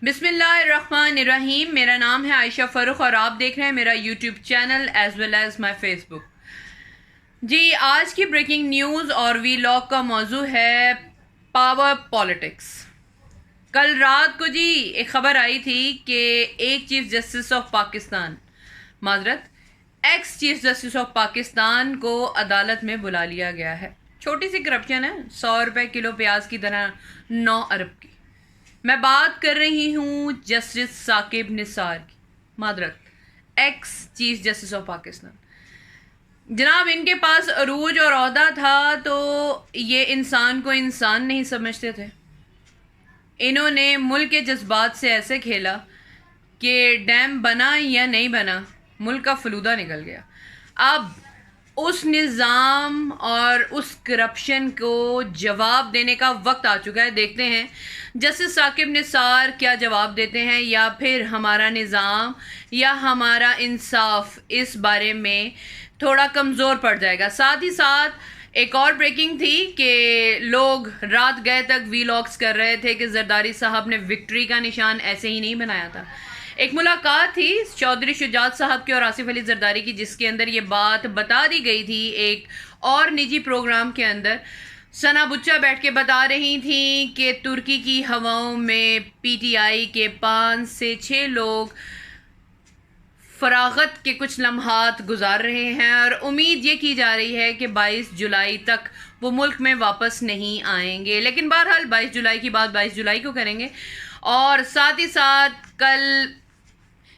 بسم اللہ الرحمن الرحیم. میرا نام ہے عائشہ فاروق اور آپ دیکھ رہے ہیں میرا YouTube channel as well as my Facebook. جی آج کی بریکنگ نیوز اور وی لاگ کا موضوع ہے پاور پالیٹکس. کل رات کو جی ایک خبر آئی تھی کہ ایک chief justice of Pakistan x chief justice of Pakistan کو عدالت میں بلا لیا گیا ہے. چھوٹی سی کرپشن ہے, 100 روپے کلو پیاز کی طرح 9 ارب کی. میں بات کر رہی ہوں جسٹس ثاقب نثار کی, x chief justice of Pakistan. جناب ان کے پاس عروج اور عہدہ تھا تو یہ انسان کو انسان نہیں سمجھتے تھے. انہوں نے ملک کے جذبات سے ایسے کھیلا کہ ڈیم بنا یا نہیں بنا ملک کا فلودہ نکل گیا. اب اس نظام اور اس کرپشن کو جواب دینے کا وقت آ چکا ہے. دیکھتے ہیں جسٹس ثاقب نثار کیا جواب دیتے ہیں, یا پھر ہمارا نظام یا ہمارا انصاف اس بارے میں تھوڑا کمزور پڑ جائے گا. ساتھ ہی ساتھ ایک اور بریکنگ تھی کہ لوگ رات گئے تک وی لاگس کر رہے تھے کہ زرداری صاحب نے وکٹری کا نشان ایسے ہی نہیں بنایا تھا. ایک ملاقات تھی چودھری شجاعت صاحب کی اور آصف علی زرداری کی, جس کے اندر یہ بات بتا دی گئی تھی. ایک اور نجی پروگرام کے اندر ثنا بچہ بیٹھ کے بتا رہی تھیں کہ ترکی کی ہواؤں میں پی ٹی آئی کے 5 سے 6 لوگ فراغت کے کچھ لمحات گزار رہے ہیں اور امید یہ کی جا رہی ہے کہ 22 جولائی تک وہ ملک میں واپس نہیں آئیں گے. لیکن بہرحال 22 جولائی کی بات 22 جولائی کو کریں گے. اور ساتھ ہی ساتھ کل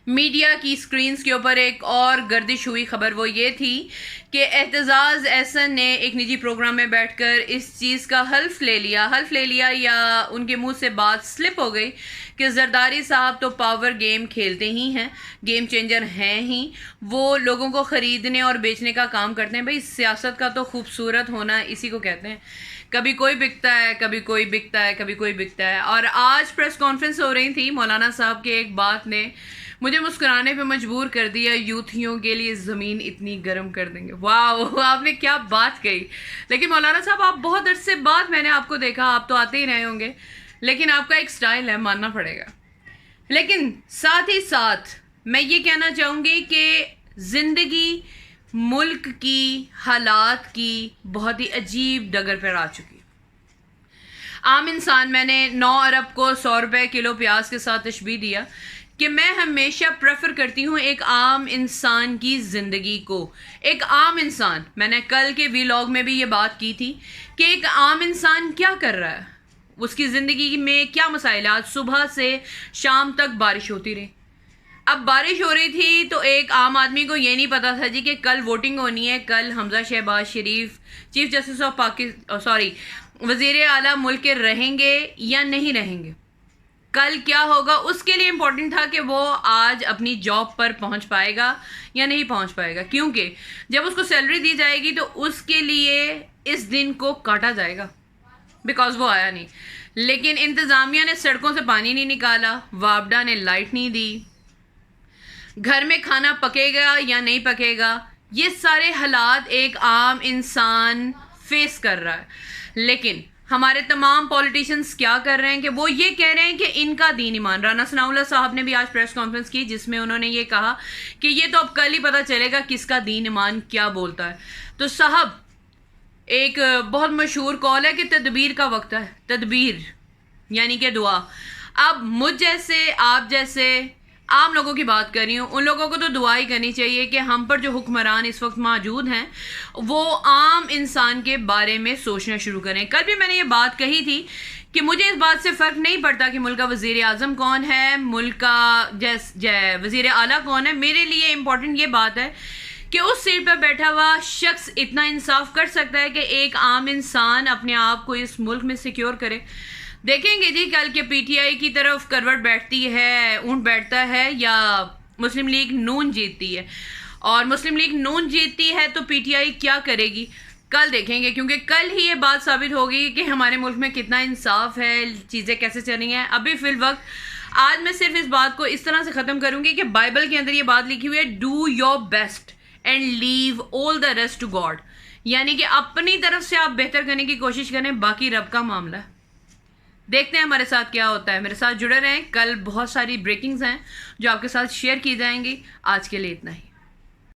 میڈیا کی سکرینز کے اوپر ایک اور گردش ہوئی خبر, وہ یہ تھی کہ اعتزاز احسن نے ایک نجی پروگرام میں بیٹھ کر اس چیز کا حلف لے لیا یا ان کے منہ سے بات سلپ ہو گئی کہ زرداری صاحب تو پاور گیم کھیلتے ہی ہیں, گیم چینجر ہیں ہی, وہ لوگوں کو خریدنے اور بیچنے کا کام کرتے ہیں. بھئی سیاست کا تو خوبصورت ہونا اسی کو کہتے ہیں, کبھی کوئی بکتا ہے کبھی کوئی بکتا ہے کبھی کوئی بکتا ہے. اور آج پریس کانفرنس ہو رہی تھی, مولانا صاحب کے ایک بات نے مجھے مسکرانے پہ مجبور کر دیا. یوتھیوں کے لیے زمین اتنی گرم کر دیں گے. واو, آپ نے کیا بات کہی. لیکن مولانا صاحب آپ بہت عرصے بعد میں نے آپ کو دیکھا, آپ تو آتے ہی رہے ہوں گے, لیکن آپ کا ایک سٹائل ہے, ماننا پڑے گا. لیکن ساتھ ہی ساتھ میں یہ کہنا چاہوں گی کہ زندگی ملک کی حالات کی بہت ہی عجیب ڈگر پر آ چکی. عام انسان, میں نے 9 ارب کو 100 روپے کلو پیاز کے ساتھ تشبیہ دیا کہ میں ہمیشہ پریفر کرتی ہوں ایک عام انسان کی زندگی کو. ایک عام انسان, میں نے کل کے وی لاگ میں بھی یہ بات کی تھی کہ ایک عام انسان کیا کر رہا ہے, اس کی زندگی میں کیا مسائل. آج صبح سے شام تک بارش ہوتی رہی. اب بارش ہو رہی تھی تو ایک عام آدمی کو یہ نہیں پتا تھا جی کہ کل ووٹنگ ہونی ہے, کل حمزہ شہباز شریف چیف جسٹس آف وزیر اعلیٰ ملک کے رہیں گے یا نہیں رہیں گے, کل کیا ہوگا. اس کے لیے امپورٹنٹ تھا کہ وہ آج اپنی جاب پر پہنچ پائے گا یا نہیں پہنچ پائے گا, کیونکہ جب اس کو سیلری دی جائے گی تو اس کے لیے اس دن کو کاٹا جائے گا بیکاز وہ آیا نہیں. لیکن انتظامیہ نے سڑکوں سے پانی نہیں نکالا, وابڈا نے لائٹ نہیں دی, گھر میں کھانا پکے گا یا نہیں پکے گا, یہ سارے حالات ایک عام انسان فیس کر رہا ہے. لیکن ہمارے تمام پولیٹیشنز کیا کر رہے ہیں کہ وہ یہ کہہ رہے ہیں کہ ان کا دین ایمان. رانا ثناء اللہ صاحب نے بھی آج پریس کانفرنس کی جس میں انہوں نے یہ کہا کہ یہ تو اب کل ہی پتہ چلے گا کس کا دین ایمان کیا بولتا ہے. تو صاحب ایک بہت مشہور قول ہے کہ تدبیر کا وقت ہے, تدبیر یعنی کہ دعا. اب مجھ جیسے آپ جیسے عام لوگوں کی بات کر رہی ہوں, ان لوگوں کو تو دعا ہی کرنی چاہیے کہ ہم پر جو حکمران اس وقت موجود ہیں وہ عام انسان کے بارے میں سوچنا شروع کریں. کل بھی میں نے یہ بات کہی تھی کہ مجھے اس بات سے فرق نہیں پڑتا کہ ملک کا وزیر اعظم کون ہے, ملک کا وزیر اعلیٰ کون ہے. میرے لیے امپورٹنٹ یہ بات ہے کہ اس سیٹ پر بیٹھا ہوا شخص اتنا انصاف کر سکتا ہے کہ ایک عام انسان اپنے آپ کو اس ملک میں سیکیور کرے. دیکھیں گے جی کل کے پی ٹی آئی کی طرف کروٹ بیٹھتی ہے, اونٹ بیٹھتا ہے, یا مسلم لیگ نون جیتتی ہے. اور مسلم لیگ نون جیتتی ہے تو پی ٹی آئی کیا کرے گی کل دیکھیں گے, کیونکہ کل ہی یہ بات ثابت ہوگی کہ ہمارے ملک میں کتنا انصاف ہے, چیزیں کیسے چل رہی ہیں. ابھی فی الوقت آج میں صرف اس بات کو اس طرح سے ختم کروں گی کہ بائبل کے اندر یہ بات لکھی ہوئی ہے, do your best and leave all the rest to God. یعنی کہ اپنی طرف سے آپ بہتر کرنے کی کوشش کریں, باقی رب کا معاملہ ہے. دیکھتے ہیں ہمارے ساتھ کیا ہوتا ہے. میرے ساتھ جڑے رہیں, کل بہت ساری بریکنگز ہیں جو آپ کے ساتھ شیئر کی جائیں گی. آج کے لیے اتنا ہی.